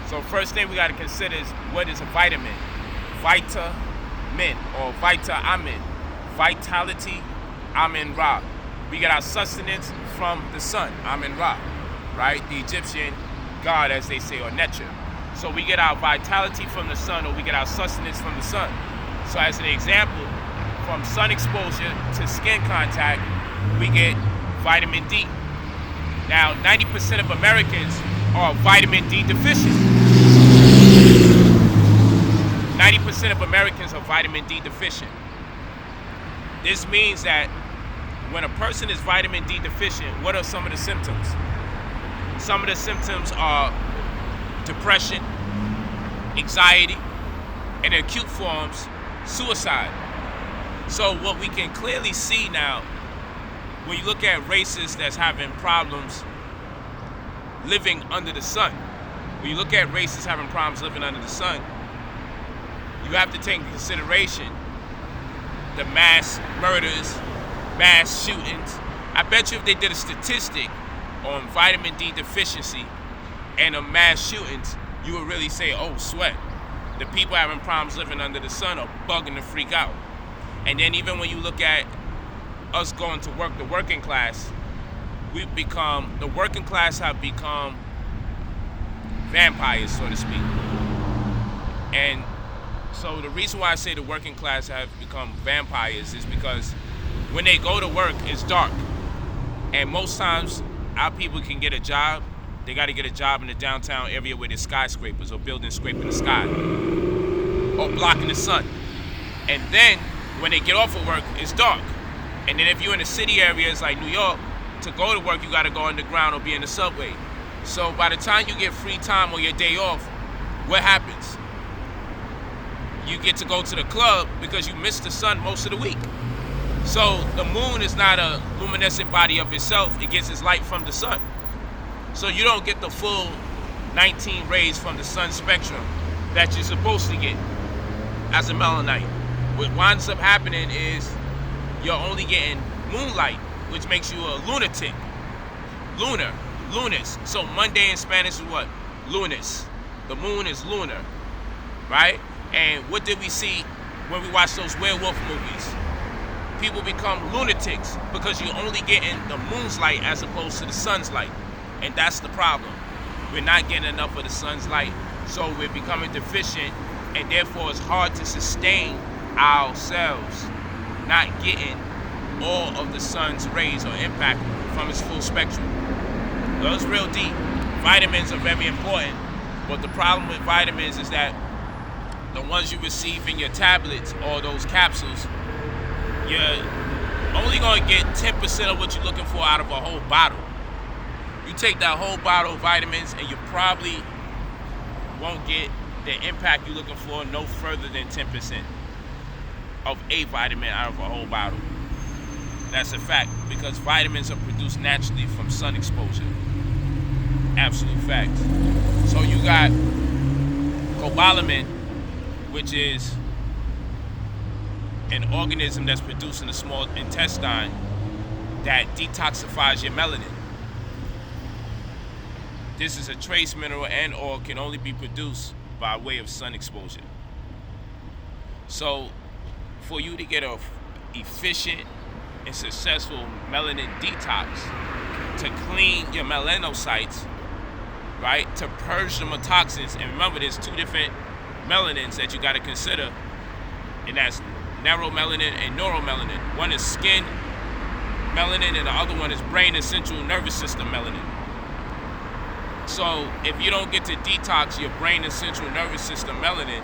So first thing we got to consider is, what is a vitamin? Vitamin or vitamin. Vitality, Amin Ra. We get our sustenance from the sun, Amin Ra, right? The Egyptian god, as they say, or Neter. So we get our vitality from the sun, or we get our sustenance from the sun. So as an example, from sun exposure to skin contact, we get vitamin D. Now, 90% of Americans are vitamin D deficient. 90% of Americans are vitamin D deficient. This means that when a person is vitamin D deficient, what are some of the symptoms? Some of the symptoms are depression, anxiety, and in acute forms, suicide. So what we can clearly see now, when you look at races that's having problems living under the sun, when you look at races having problems living under the sun, you have to take into consideration the mass murders, mass shootings. I bet you if they did a statistic on vitamin D deficiency and the mass shootings, you would really say, oh, sweat. The people having problems living under the sun are bugging to freak out. And then even when you look at us going to work, the working class, the working class have become vampires, so to speak. And so the reason why I say the working class have become vampires is because when they go to work, it's dark. And most times, our people can get a job. They got to get a job in the downtown area where there's skyscrapers or buildings scraping the sky or blocking the sun. And then when they get off of work, it's dark. And then if you're in the city areas like New York, to go to work, you got to go underground or be in the subway. So by the time you get free time on your day off, what happens? You get to go to the club because you missed the sun most of the week. So the moon is not a luminescent body of itself. It gets its light from the sun. So you don't get the full 19 rays from the sun spectrum that you're supposed to get as a melanite. What winds up happening is you're only getting moonlight, which makes you a lunatic. Lunis. So Monday in Spanish is what? Lunis. The moon is lunar, right? And what did we see when we watch those werewolf movies? People become lunatics because you're only getting the moon's light as opposed to the sun's light. And that's the problem. We're not getting enough of the sun's light, so we're becoming deficient, and therefore it's hard to sustain ourselves not getting all of the sun's rays or impact from its full spectrum. Those real deep. Vitamins are very important, but the problem with vitamins is that the ones you receive in your tablets or those capsules, you're only going to get 10% of what you're looking for out of a whole bottle. You take that whole bottle of vitamins and you probably won't get the impact you're looking for no further than 10% of a vitamin out of a whole bottle. That's a fact, because vitamins are produced naturally from sun exposure. Absolute fact. So you got cobalamin, which is an organism that's produced in the small intestine that detoxifies your melanin. This is a trace mineral and or can only be produced by way of sun exposure. So for you to get a efficient and successful melanin detox, to clean your melanocytes, right, to purge them of toxins, and remember there's two different melanins that you got to consider, and that's neuromelanin and neuromelanin. One is skin melanin and the other one is brain and central nervous system melanin. So if you don't get to detox your brain and central nervous system melanin,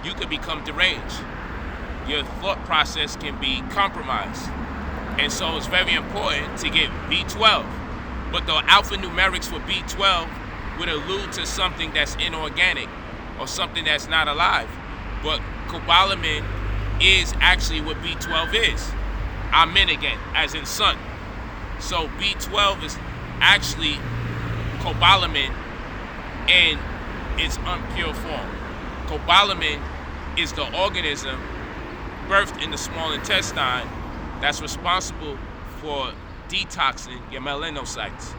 you could become deranged. Your thought process can be compromised. And so it's very important to get B12. But the alphanumerics for B12 would allude to something that's inorganic or something that's not alive. But cobalamin is actually what B12 is. Amin again, as in sun. So B12 is actually cobalamin in its unpure form. Cobalamin is the organism birthed in the small intestine that's responsible for detoxing your melanocytes.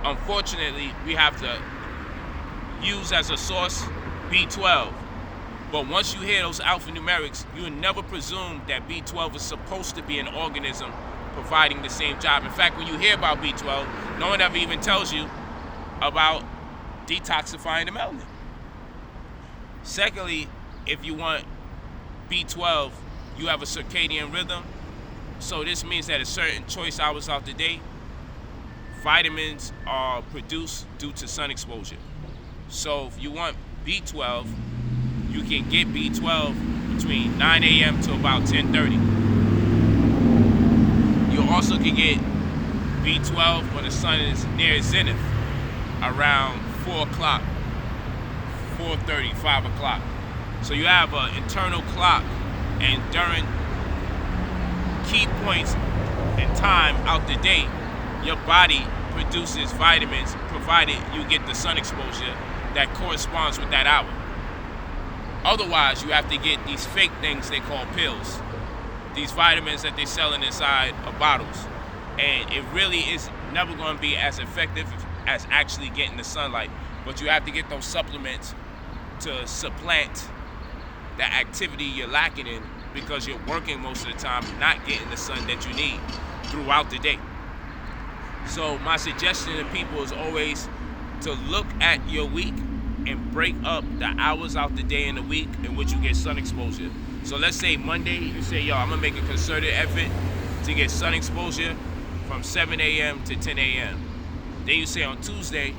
Unfortunately, we have to use as a source B12. But once you hear those alphanumerics, you would never presume that B12 is supposed to be an organism providing the same job. In fact, when you hear about B12, no one ever even tells you about detoxifying the melanin. Secondly, if you want B12, you have a circadian rhythm. So this means that at certain choice hours of the day, vitamins are produced due to sun exposure. So if you want B12, you can get B12 between 9 a.m. to about 10:30. You also can get B12 when the sun is near zenith, around 4 o'clock, 4:30, 5 o'clock. So you have an internal clock, and during key points in time out the day, your body produces vitamins provided you get the sun exposure that corresponds with that hour. Otherwise, you have to get these fake things they call pills, these vitamins that they're selling inside of bottles. And it really is never going to be as effective as actually getting the sunlight. But you have to get those supplements to supplant the activity you're lacking in, because you're working most of the time, not getting the sun that you need throughout the day. So my suggestion to people is always to look at your week and break up the hours out the day in the week in which you get sun exposure. So let's say Monday, you say, yo, I'm gonna make a concerted effort to get sun exposure from 7 a.m. to 10 a.m. Then you say on Tuesday,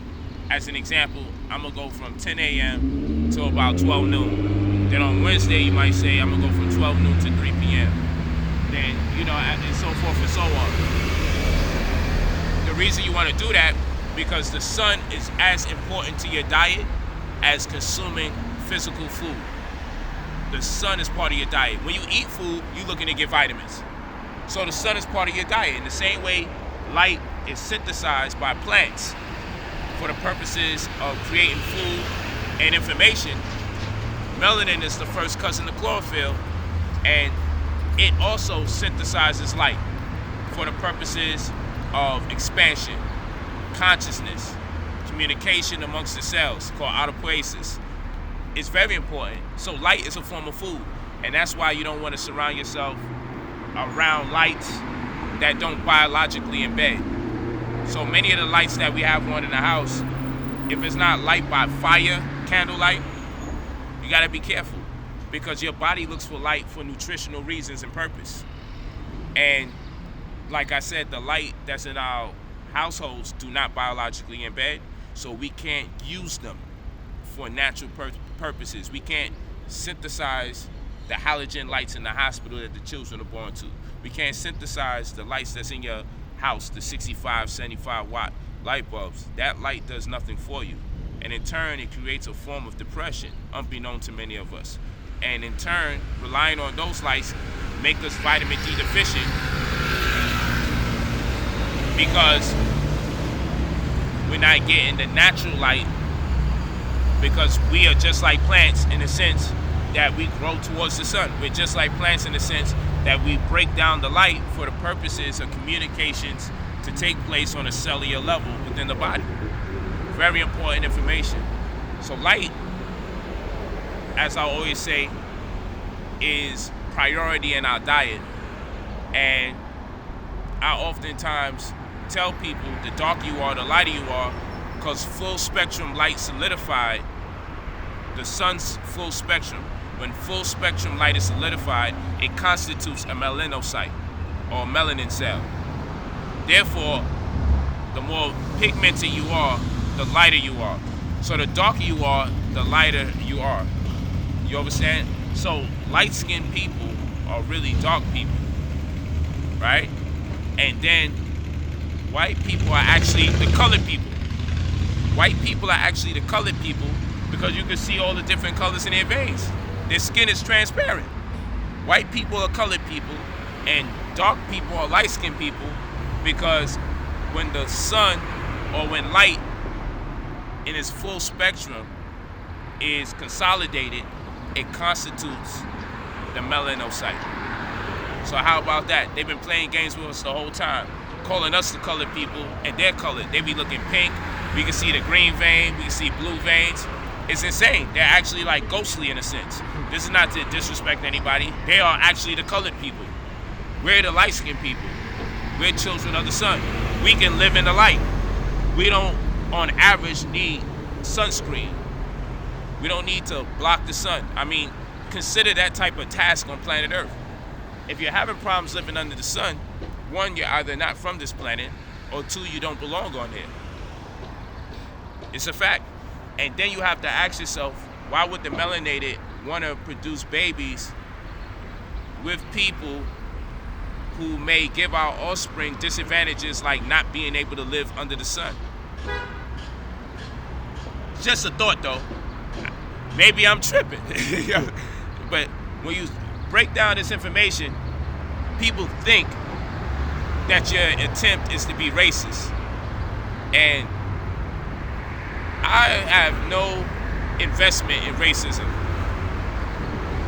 as an example, I'm gonna go from 10 a.m. to about 12 noon. Then on Wednesday, you might say, I'm gonna go from 12 noon to 3 p.m. Then, and so forth and so on. The reason you wanna do that, because the sun is as important to your diet as consuming physical food. The sun is part of your diet. When you eat food, you're looking to get vitamins. So the sun is part of your diet. In the same way, light is synthesized by plants for the purposes of creating food and information. Melanin is the first cousin to chlorophyll, and it also synthesizes light for the purposes of expansion, consciousness, communication amongst the cells, called autopoiesis. It's very important. So light is a form of food, and that's why you don't want to surround yourself around lights that don't biologically embed. So many of the lights that we have on in the house, if it's not light by fire, candlelight, you got to be careful, because your body looks for light for nutritional reasons and purpose. And like I said, the light that's in our households do not biologically embed, so we can't use them for natural purposes. We can't synthesize the halogen lights in the hospital that the children are born to. We can't synthesize the lights that's in your house, the 65, 75 watt light bulbs. That light does nothing for you. And in turn, it creates a form of depression, unbeknown to many of us. And in turn, relying on those lights make us vitamin D deficient, because we're not getting the natural light, because we are just like plants in the sense that we grow towards the sun. We're just like plants in the sense that we break down the light for the purposes of communications to take place on a cellular level within the body. Very important information. So light, as I always say, is priority in our diet. And I oftentimes tell people, the darker you are, the lighter you are, because full spectrum light solidified, the sun's full spectrum, when full spectrum light is solidified, it constitutes a melanocyte or melanin cell. Therefore, the more pigmented you are, the lighter you are. So the darker you are, the lighter you are. You understand? So light-skinned people are really dark people, right? And then white people are actually the colored people. White people are actually the colored people because you can see all the different colors in their veins. Their skin is transparent. White people are colored people, and dark people are light-skinned people, because when the sun, or when light in its full spectrum is consolidated, it constitutes the melanocyte. So how about that? They've been playing games with us the whole time, calling us the colored people, and they're colored. They be looking pink, We can see the green vein, we can see blue veins. It's insane. They're actually like ghostly in a sense. This is not to disrespect anybody. They are actually the colored people. We're the light-skinned people. We're children of the sun. We can live in the light. We don't, on average, need sunscreen. We don't need to block the sun. I mean, consider that type of task on planet Earth. If you're having problems living under the sun, one, you're either not from this planet, or two, you don't belong on here. It's a fact. And then you have to ask yourself, why would the melanated want to produce babies with people who may give our offspring disadvantages like not being able to live under the sun? Just a thought though. Maybe I'm tripping. But when you break down this information, people think that your attempt is to be racist. And I have no investment in racism.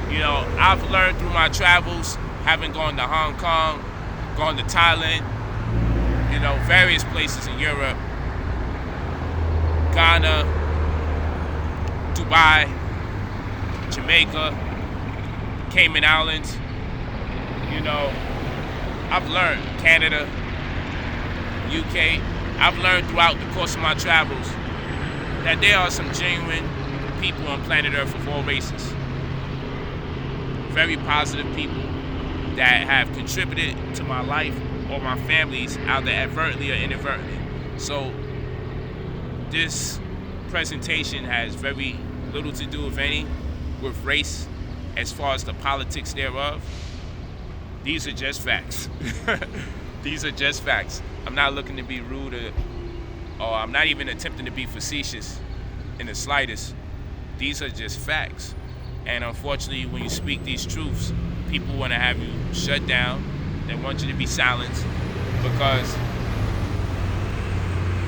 You know, I've learned through my travels, having gone to Hong Kong, gone to Thailand, you know, various places in Europe, Ghana, Dubai, Jamaica, Cayman Islands, you know, I've learned, Canada, UK, I've learned throughout the course of my travels that there are some genuine people on planet Earth of all races. Very positive people that have contributed to my life or my family's, either advertently or inadvertently. So this presentation has very little to do, if any, with race as far as the politics thereof. These are just facts. These are just facts. I'm not looking to be rude or I'm not even attempting to be facetious in the slightest. These are just facts. And unfortunately, when you speak these truths, people want to have you shut down. They want you to be silenced because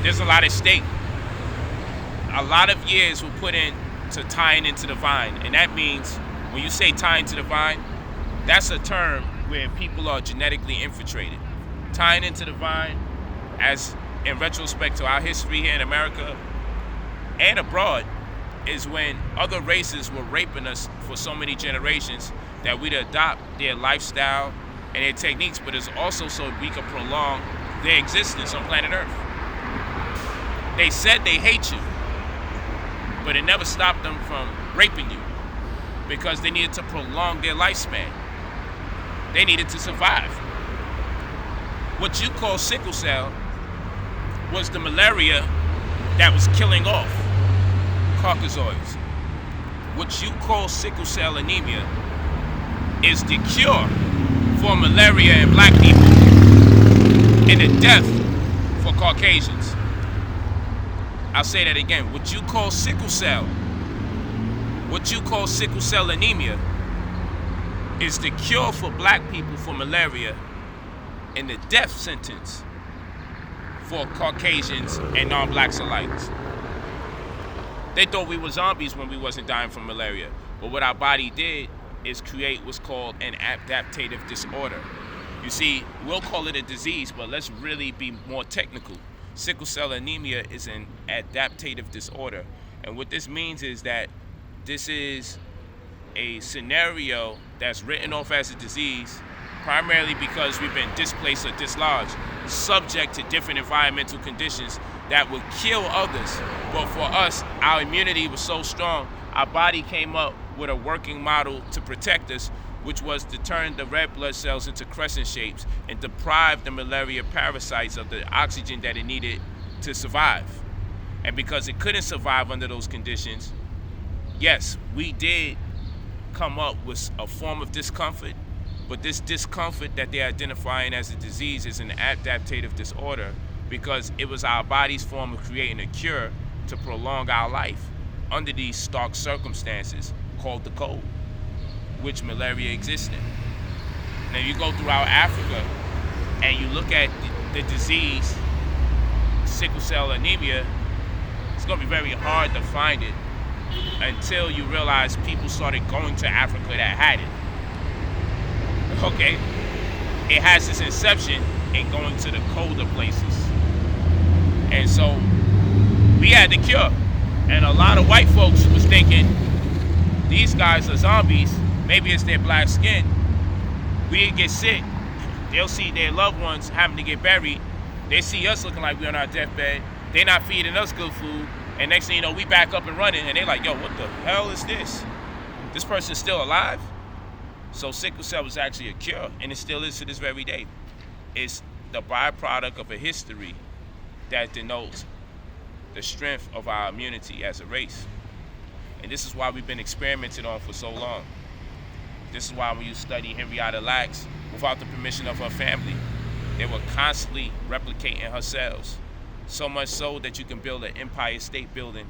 there's a lot at stake. A lot of years were put into tying into the vine. And that means when you say tying to the vine, that's a term where people are genetically infiltrated. Tying into the vine, as in retrospect to our history here in America and abroad, is when other races were raping us for so many generations that we'd adopt their lifestyle and their techniques, but it's also so we can prolong their existence on planet Earth. They said they hate you, but it never stopped them from raping you because they needed to prolong their lifespan. They needed to survive. What you call sickle cell was the malaria that was killing off Caucasoids. What you call sickle cell anemia is the cure for malaria in black people and the death for Caucasians. I'll say that again. What you call sickle cell anemia is the cure for black people for malaria and the death sentence for Caucasians and non-blacks alike. They thought we were zombies when we wasn't dying from malaria. But what our body did is create what's called an adaptive disorder. You see, we'll call it a disease, but let's really be more technical. Sickle cell anemia is an adaptive disorder. And what this means is that this is a scenario that's written off as a disease primarily because we've been displaced or dislodged, subject to different environmental conditions that would kill others. But for us, our immunity was so strong, our body came up with a working model to protect us, which was to turn the red blood cells into crescent shapes and deprive the malaria parasites of the oxygen that it needed to survive. And because it couldn't survive under those conditions, yes, we did come up with a form of discomfort, but this discomfort that they're identifying as a disease is an adaptive disorder because it was our body's form of creating a cure to prolong our life under these stark circumstances called the cold, which malaria exists in. Now you go throughout Africa and you look at the disease, sickle cell anemia, it's going to be very hard to find it until you realize people started going to Africa that had it. Okay? It has its inception in going to the colder places. And so We had the cure. And a lot of white folks was thinking, these guys are zombies. Maybe it's their black skin. We didn't get sick. They'll see their loved ones having to get buried. They see us looking like we're on our deathbed. They're not feeding us good food. And next thing you know, we back up and running. And they're like, yo, what the hell is this? This person's still alive? So sickle cell was actually a cure. And it still is to this very day. It's the byproduct of a history that denotes the strength of our immunity as a race. And this is why we've been experimented on for so long. This is why when you study Henrietta Lacks, without the permission of her family, they were constantly replicating her cells. So much so that you can build an Empire State Building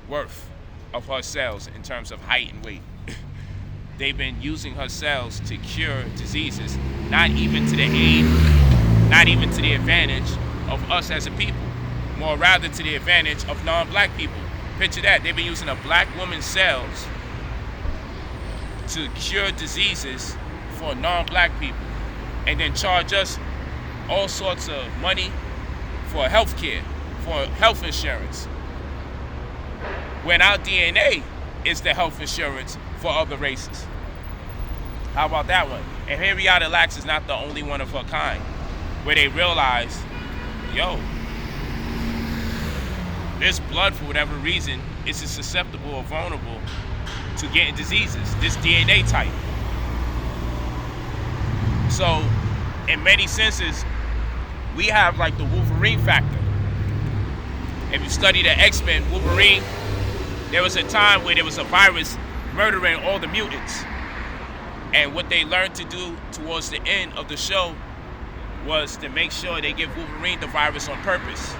worth of her cells in terms of height and weight. They've been using her cells to cure diseases, not even to the aid, not even to the advantage of us as a people, more rather to the advantage of non-black people. Picture that, they've been using a black woman's cells to cure diseases for non-black people, and then charge us all sorts of money for health care, for health insurance, when our DNA is the health insurance for other races. How about that one? And Henrietta Lacks is not the only one of her kind, where they realize, yo, this blood, for whatever reason, is susceptible or vulnerable to getting diseases, this DNA type. So, in many senses, we have like the Wolverine factor. If you study the X-Men, Wolverine, there was a time where there was a virus murdering all the mutants. And what they learned to do towards the end of the show was to make sure they give Wolverine the virus on purpose.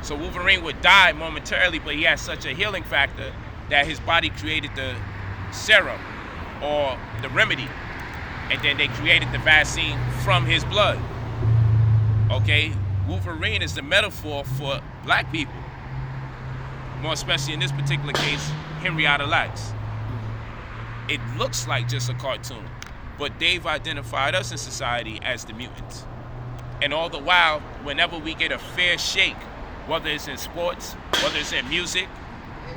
So Wolverine would die momentarily, but he had such a healing factor that his body created the serum or the remedy. And then they created the vaccine from his blood. Okay? Wolverine is the metaphor for black people. More especially in this particular case, Henrietta Lacks. It looks like just a cartoon, but they've identified us in society as the mutants. And all the while, whenever we get a fair shake, whether it's in sports, whether it's in music,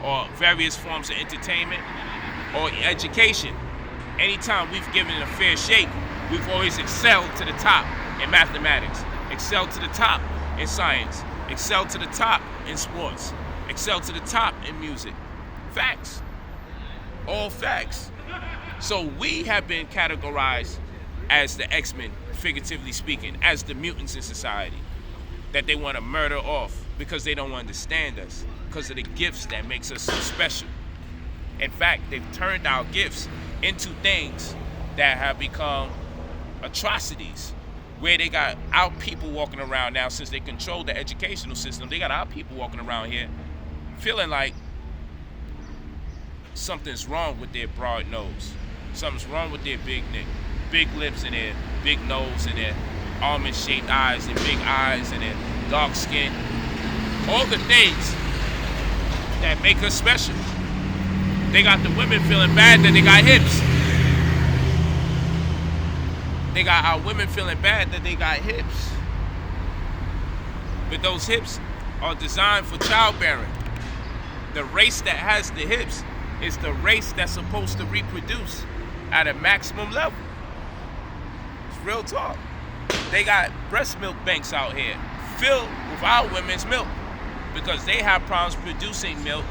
or various forms of entertainment, or education, anytime we've given it a fair shake, we've always excelled to the top in mathematics, excelled to the top in science, excelled to the top in sports, excelled to the top in music. Facts. All facts. So we have been categorized as the X-Men, figuratively speaking, as the mutants in society that they want to murder off because they don't understand us, because of the gifts that makes us so special. In fact, they've turned our gifts into things that have become atrocities, where they got our people walking around now, since they control the educational system, they got our people walking around here feeling like something's wrong with their broad nose. Something's wrong with their big neck, big lips and their big nose and their almond-shaped eyes and big eyes and their dark skin. All the things that make us special. They got the women feeling bad that they got hips. They got our women feeling bad that they got hips. But those hips are designed for childbearing. The race that has the hips is the race that's supposed to reproduce at a maximum level. It's real talk. They got breast milk banks out here filled with our women's milk because they have problems producing milk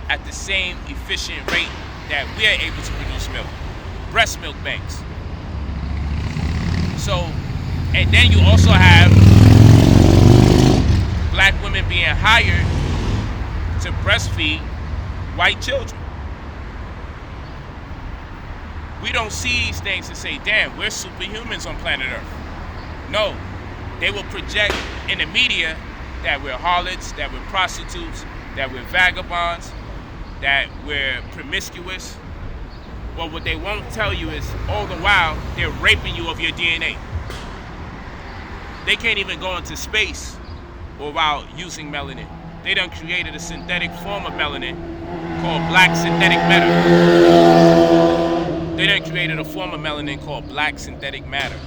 at the same efficient rate that we are able to produce milk. Breast milk banks. So, and then you also have black women being hired to breastfeed white children. We don't see these things and say, damn, we're superhumans on planet Earth. No, they will project in the media that we're harlots, that we're prostitutes, that we're vagabonds, that we're promiscuous. But what they won't tell you is, all the while, they're raping you of your DNA. They can't even go into space without using melanin. They done created a synthetic form of melanin called black synthetic matter. They done created a form of melanin called black synthetic matter.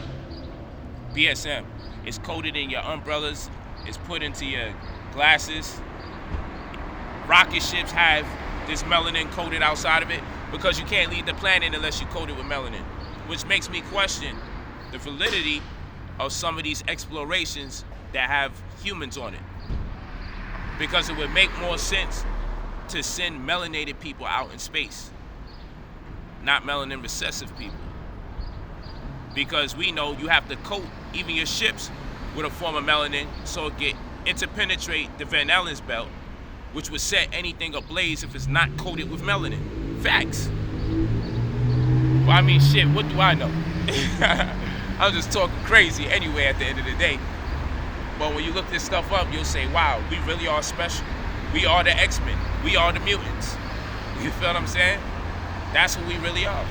BSM. It's coated in your umbrellas. It's put into your glasses. Rocket ships have this melanin coated outside of it because you can't leave the planet unless you coat it with melanin, which makes me question the validity of some of these explorations that have humans on it, because it would make more sense to send melanated people out in space, not melanin recessive people, because we know you have to coat even your ships with a form of melanin so it can interpenetrate the Van Allen's belt, which would set anything ablaze if it's not coated with melanin. Facts. Well, I mean, shit, what do I know? I'm just talking crazy anyway at the end of the day. But when you look this stuff up, you'll say, wow, we really are special. We are the X-Men. We are the mutants. You feel what I'm saying? That's what we really are.